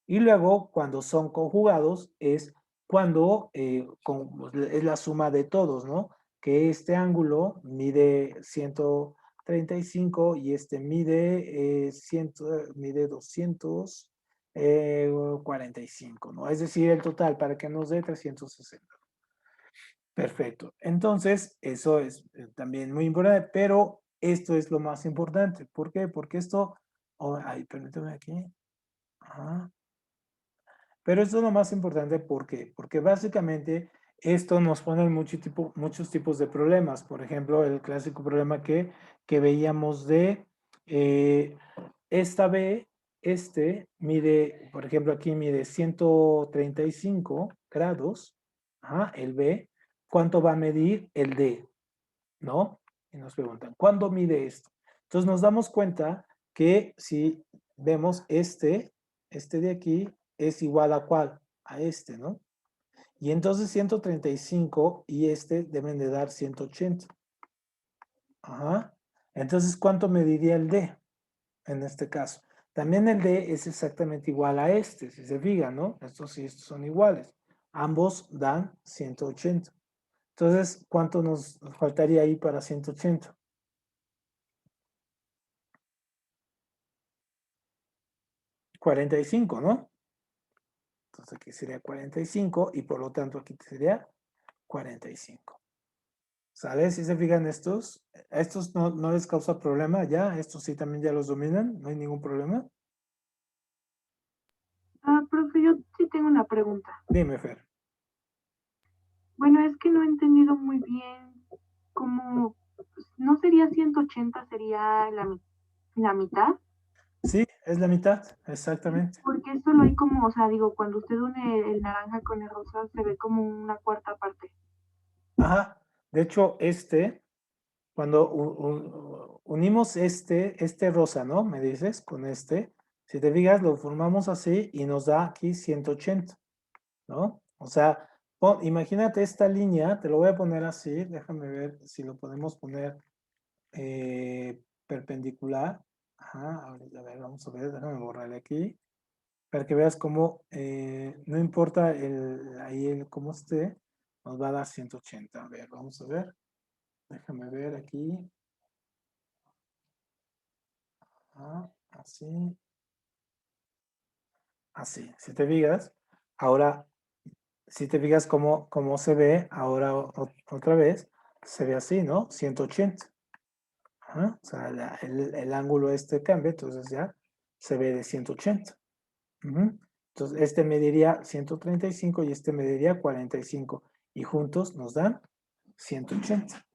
Y luego, cuando son conjugados, es cuando es la suma de todos, ¿no? Que este ángulo mide 135 y este mide, mide 245, ¿no? Es decir, el total para que nos dé 360. Perfecto. Entonces, eso es también muy importante, pero esto es lo más importante. ¿Por qué? Porque esto, ay, permítame aquí. Ajá. Pero esto es lo más importante, ¿por qué? Porque básicamente esto nos pone en muchos tipos de problemas. Por ejemplo, el clásico problema que veíamos de esta B, mide, por ejemplo, aquí mide 135 grados, el B. ¿Cuánto va a medir el D? ¿No? Y nos preguntan, ¿cuándo mide esto? Entonces nos damos cuenta que si vemos este de aquí es igual a ¿cuál? A este, ¿no? Y entonces 135 y este deben de dar 180. Ajá. Entonces, ¿cuánto mediría el D en este caso? También el D es exactamente igual a este, si se fijan, ¿no? Estos sí estos son iguales. Ambos dan 180. Entonces, ¿cuánto nos faltaría ahí para 180? 45, ¿no? Entonces aquí sería 45 y por lo tanto aquí sería 45. ¿Sale? Si se fijan estos, a estos no les causa problema ya, estos sí también ya los dominan, no hay ningún problema. Profe, yo sí tengo una pregunta. Dime, Fer. Bueno, es que no he entendido muy bien cómo, ¿no sería 180, sería la mitad? Sí, es la mitad, exactamente. Porque solo hay como, o sea, digo, cuando usted une el naranja con el rosa, se ve como una cuarta parte. Ajá. De hecho, cuando unimos este rosa, ¿no? Me dices, con este, si te fijas, lo formamos así y nos da aquí 180, ¿no? O sea, imagínate esta línea, te lo voy a poner así, déjame ver si lo podemos poner perpendicular. Ajá, a ver, vamos a ver, déjame borrarle aquí, para que veas cómo, no importa ahí cómo esté, nos va a dar 180. A ver, vamos a ver, déjame ver aquí. Así, así. Si te fijas, ahora, si te fijas cómo se ve, ahora otra vez, se ve así, ¿no? 180. Ajá, o sea, el ángulo cambia, entonces ya se ve de 180. Ujú. Entonces, este mediría 135 y este mediría 45. Y juntos nos dan 180.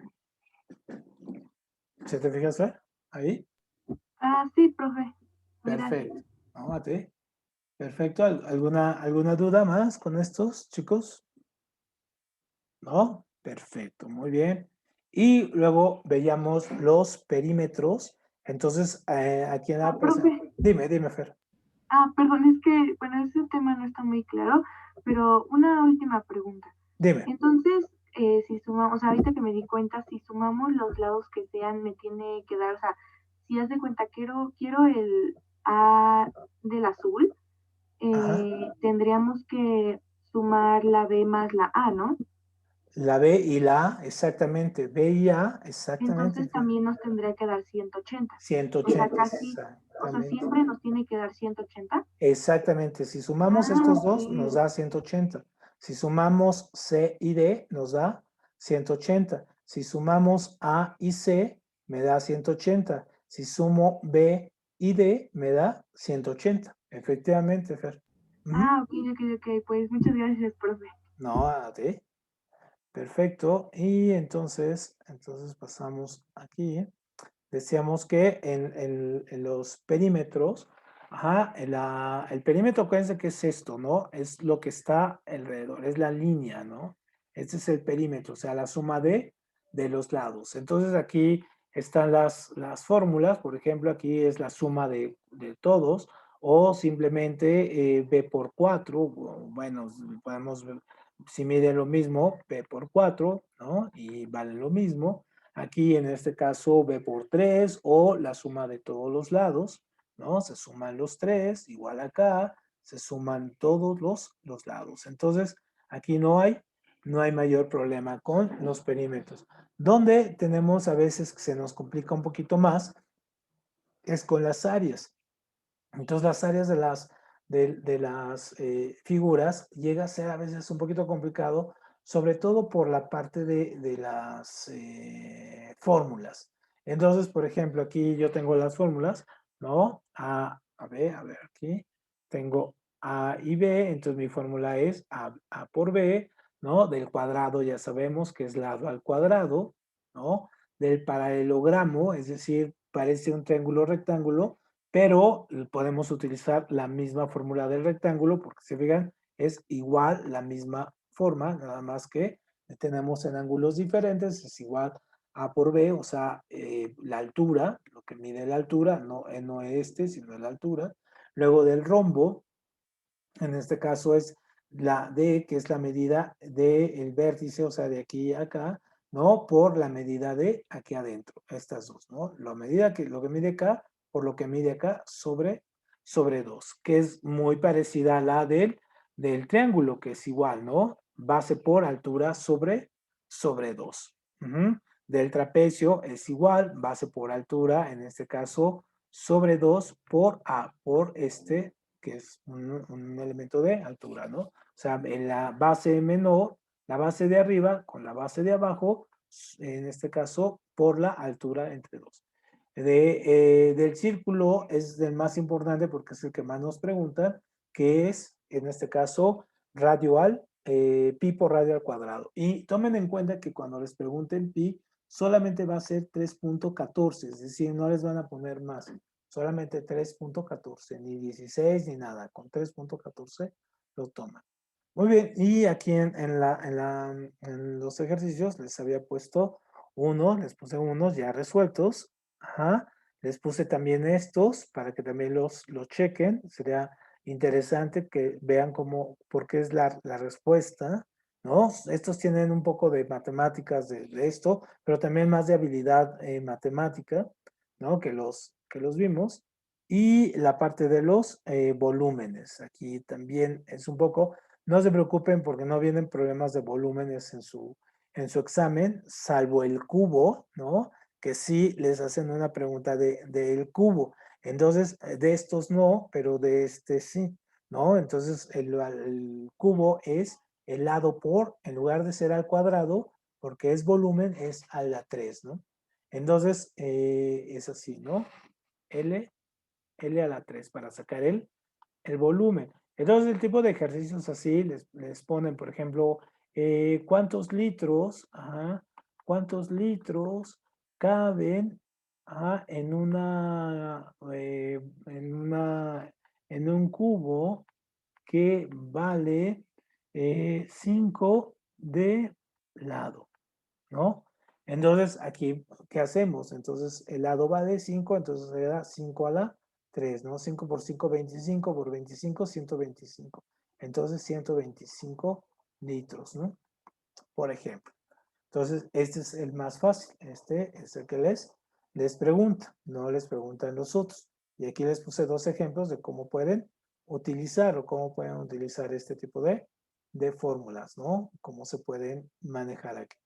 ¿Se te fijas, Fer? Ahí. Ah, sí, profe. Gracias. Perfecto. No, a ti. Perfecto. ¿Alguna duda más con estos, chicos? ¿No? Perfecto, muy bien. Y luego veíamos los perímetros. Entonces, aquí en la Profe. Dime, Fer. Perdón, es que, bueno, ese tema no está muy claro, pero una última pregunta. Dime. Entonces, si sumamos, o sea, ahorita que me di cuenta, si sumamos los lados que sean, me tiene que dar, o sea, si haz de cuenta, quiero el A del azul, Ajá. tendríamos que sumar la B más la A, ¿no? La B y la A, exactamente. B y A, exactamente. Entonces también nos tendría que dar 180. O sea, 180, casi, o sea, exactamente. siempre nos tiene que dar 180. Exactamente. Si sumamos estos dos, nos Ok. da 180. Si sumamos C y D, nos da 180. Si sumamos A y C, me da 180. Si sumo B y D, me da 180. Efectivamente, Fer. Ujú. Ok. Pues muchas gracias, profe. No, a ti. Perfecto. Y entonces pasamos aquí. Decíamos que en los perímetros, ajá, el perímetro, acuérdense que es esto, ¿no? Es lo que está alrededor, es la línea, ¿no? Este es el perímetro, o sea, la suma de los lados. Entonces aquí están las fórmulas, por ejemplo, aquí es la suma de todos, o simplemente B por 4, bueno, podemos ver, si mide lo mismo, B por 4, ¿no? Y vale lo mismo. Aquí en este caso B por 3 o la suma de todos los lados, ¿no? Se suman los 3, igual acá, se suman todos los lados. Entonces, aquí no hay mayor problema con los perímetros. Donde tenemos a veces que se nos complica un poquito más es con las áreas. Entonces, las áreas de las figuras llega a ser a veces un poquito complicado, sobre todo por la parte de las fórmulas. Entonces, por ejemplo, aquí yo tengo las fórmulas, ¿no? A ver, aquí tengo A y B, entonces mi fórmula es A por B, ¿no? Del cuadrado ya sabemos que es lado al cuadrado, ¿no? Del paralelogramo, es decir, parece un triángulo rectángulo, pero podemos utilizar la misma fórmula del rectángulo porque si fijan es igual la misma forma, nada más que tenemos en ángulos diferentes, es igual A por B, o sea, la altura, lo que mide la altura, no este, sino la altura. Luego del rombo, en este caso es la D, que es la medida del vértice, o sea, de aquí a acá, ¿no? Por la medida de aquí adentro, estas dos, ¿no? Lo que mide acá por lo que mide acá sobre 2, que es muy parecida a la del triángulo, que es igual, ¿no? Base por altura sobre 2. Del trapecio es igual, base por altura, en este caso, sobre 2 por A, por este, que es un elemento de altura, ¿no? O sea, en la base menor, la base de arriba con la base de abajo, en este caso, por la altura entre dos. Del círculo es el más importante porque es el que más nos preguntan, que es, en este caso, radio al, pi por radio al cuadrado. Y tomen en cuenta que cuando les pregunten pi, solamente va a ser 3.14, es decir, no les van a poner más, solamente 3.14, ni 16 ni nada, con 3.14 lo toman. Muy bien, y aquí en los ejercicios les había puesto les puse unos ya resueltos. Ajá. Les puse también estos para que también los chequen. Sería interesante que vean por qué es la respuesta, ¿no? Estos tienen un poco de matemáticas de esto, pero también más de habilidad matemática, ¿no? Que los vimos. Y la parte de los volúmenes. Aquí también es un poco, no se preocupen porque no vienen problemas de volúmenes en su examen, salvo el cubo, ¿no? Que sí les hacen una pregunta del cubo. Entonces, de estos no, pero de este sí, ¿no? Entonces, el cubo es el lado por, en lugar de ser al cuadrado, porque es volumen, es a la 3, ¿no? Entonces, es así, ¿no? L a la 3 para sacar el volumen. Entonces, el tipo de ejercicios así les ponen, por ejemplo, ¿cuántos litros? Ajá, ¿cuántos litros caben en un cubo que vale 5 de lado, ¿no? Entonces, aquí, ¿qué hacemos? Entonces, el lado vale 5, entonces será 5 a la 3, ¿no? 5 por 5, 25, por 25, 125. Entonces, 125 litros, ¿no? Por ejemplo. Entonces, este es el más fácil. Este es el que les pregunta, no les preguntan los otros. Y aquí les puse dos ejemplos de cómo pueden utilizar o cómo pueden utilizar este tipo de fórmulas, ¿no? Cómo se pueden manejar aquí.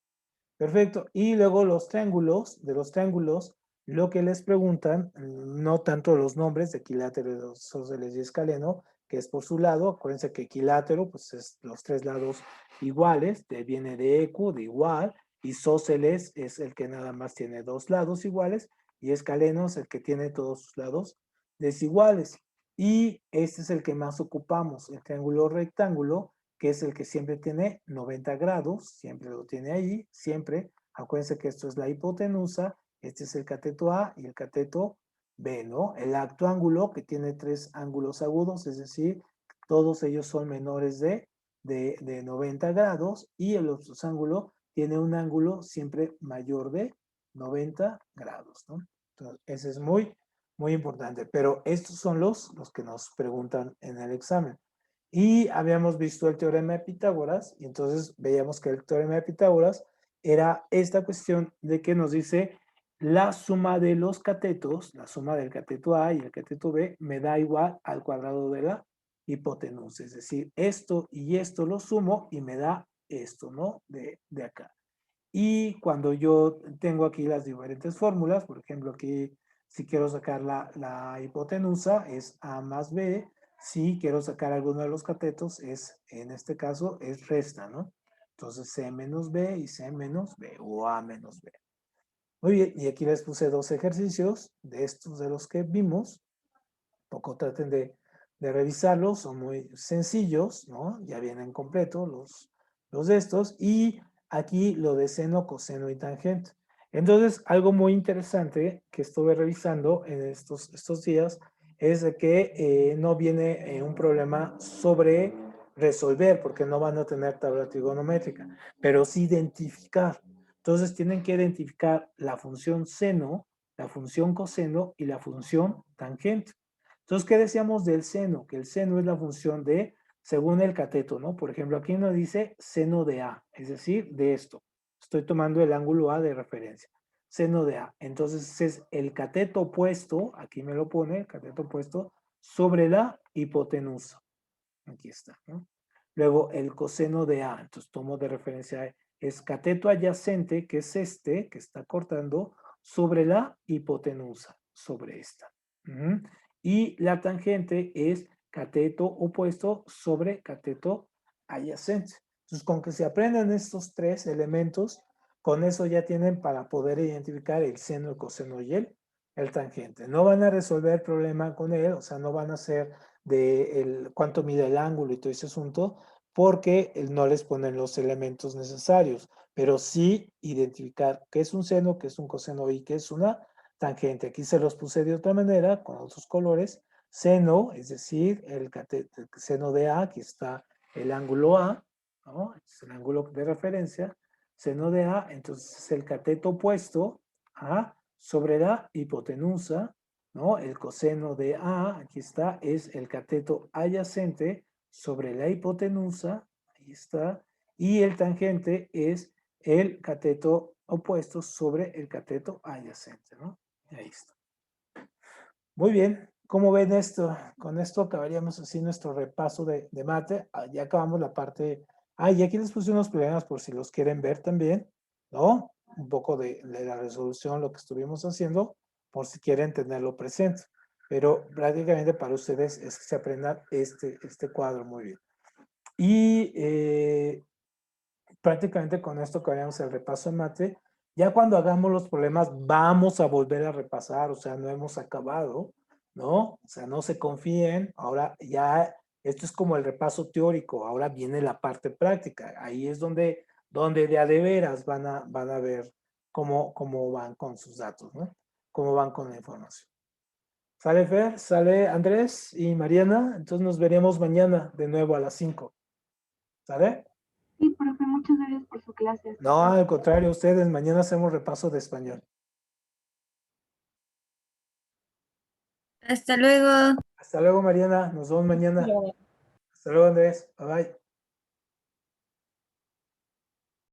Perfecto. Y luego los triángulos, de los triángulos, lo que les preguntan, no tanto los nombres de equilátero, isósceles y escaleno, que es por su lado. Acuérdense que equilátero, pues es los tres lados iguales, viene de equ, de igual, isósceles es el que nada más tiene dos lados iguales, y escaleno es el que tiene todos sus lados desiguales. Y este es el que más ocupamos, el triángulo rectángulo, que es el que siempre tiene 90 grados, siempre lo tiene ahí, siempre. Acuérdense que esto es la hipotenusa, este es el cateto A y el cateto B, ¿no? El acto ángulo, que tiene tres ángulos agudos, es decir, todos ellos son menores de 90 grados, y el ángulo tiene un ángulo siempre mayor de 90 grados, ¿no? Entonces, ese es muy, muy importante. Pero estos son los que nos preguntan en el examen. Y habíamos visto el teorema de Pitágoras, y entonces veíamos que el teorema de Pitágoras era esta cuestión de que nos dice la suma de los catetos, la suma del cateto A y el cateto B, me da igual al cuadrado de la hipotenusa. Es decir, esto y esto lo sumo y me da esto, ¿no? De acá. Y cuando yo tengo aquí las diferentes fórmulas, por ejemplo, aquí si quiero sacar la hipotenusa es A más B, si quiero sacar alguno de los catetos es, en este caso, es resta, ¿no? Entonces C menos B y C menos B o A menos B. Muy bien, y aquí les puse dos ejercicios de estos de los que vimos. Poco traten de revisarlos, son muy sencillos, ¿no? Ya vienen completos los de estos. Y aquí lo de seno, coseno y tangente. Entonces, algo muy interesante que estuve revisando en estos días es de que no viene un problema sobre resolver, porque no van a tener tabla trigonométrica, pero sí identificar. Entonces, tienen que identificar la función seno, la función coseno y la función tangente. Entonces, ¿qué decíamos del seno? Que el seno es la función de, según el cateto, ¿no? Por ejemplo, aquí nos dice seno de A, es decir, de esto. Estoy tomando el ángulo A de referencia. Seno de A. Entonces, es el cateto opuesto, aquí me lo pone, el cateto opuesto, sobre la hipotenusa. Aquí está, ¿no? Luego, el coseno de A. Entonces, tomo de referencia, es cateto adyacente, que es este, que está cortando, sobre la hipotenusa, sobre esta. Y la tangente es cateto opuesto sobre cateto adyacente. Entonces, con que se aprendan estos tres elementos, con eso ya tienen para poder identificar el seno, el coseno y el tangente. No van a resolver el problema con él, o sea, no van a hacer de cuánto mide el ángulo y todo ese asunto, porque no les ponen los elementos necesarios, pero sí identificar qué es un seno, qué es un coseno y qué es una tangente. Aquí se los puse de otra manera, con otros colores. Seno, es decir, el seno de A, aquí está el ángulo A, ¿no? Es el ángulo de referencia. Seno de A, entonces es el cateto opuesto A sobre la hipotenusa, ¿no? El coseno de A, aquí está, es el cateto adyacente sobre la hipotenusa, ahí está, y el tangente es el cateto opuesto sobre el cateto adyacente, ¿no? Ahí está. Muy bien, ¿cómo ven esto? Con esto acabaríamos así nuestro repaso de mate. Ya acabamos la parte. Y aquí les puse unos problemas por si los quieren ver también, ¿no? Un poco de la resolución, lo que estuvimos haciendo, por si quieren tenerlo presente. Pero prácticamente para ustedes es que se aprendan este cuadro muy bien. Y prácticamente con esto acabaríamos el repaso de mate. Ya cuando hagamos los problemas vamos a volver a repasar, o sea, no hemos acabado, ¿no? O sea, no se confíen, ahora ya, esto es como el repaso teórico, ahora viene la parte práctica, ahí es donde de a de veras van a ver cómo van con sus datos, ¿no? Cómo van con la información. ¿Sale Fer? ¿Sale Andrés y Mariana? Entonces nos veremos mañana de nuevo a las 5. ¿Sale? Sí, profe, muchas gracias por su clase. Hasta No, luego. al contrario, ustedes mañana hacemos repaso de español. Hasta luego. Hasta luego, Mariana. Nos vemos mañana. Luego. Hasta luego, Andrés. Bye bye.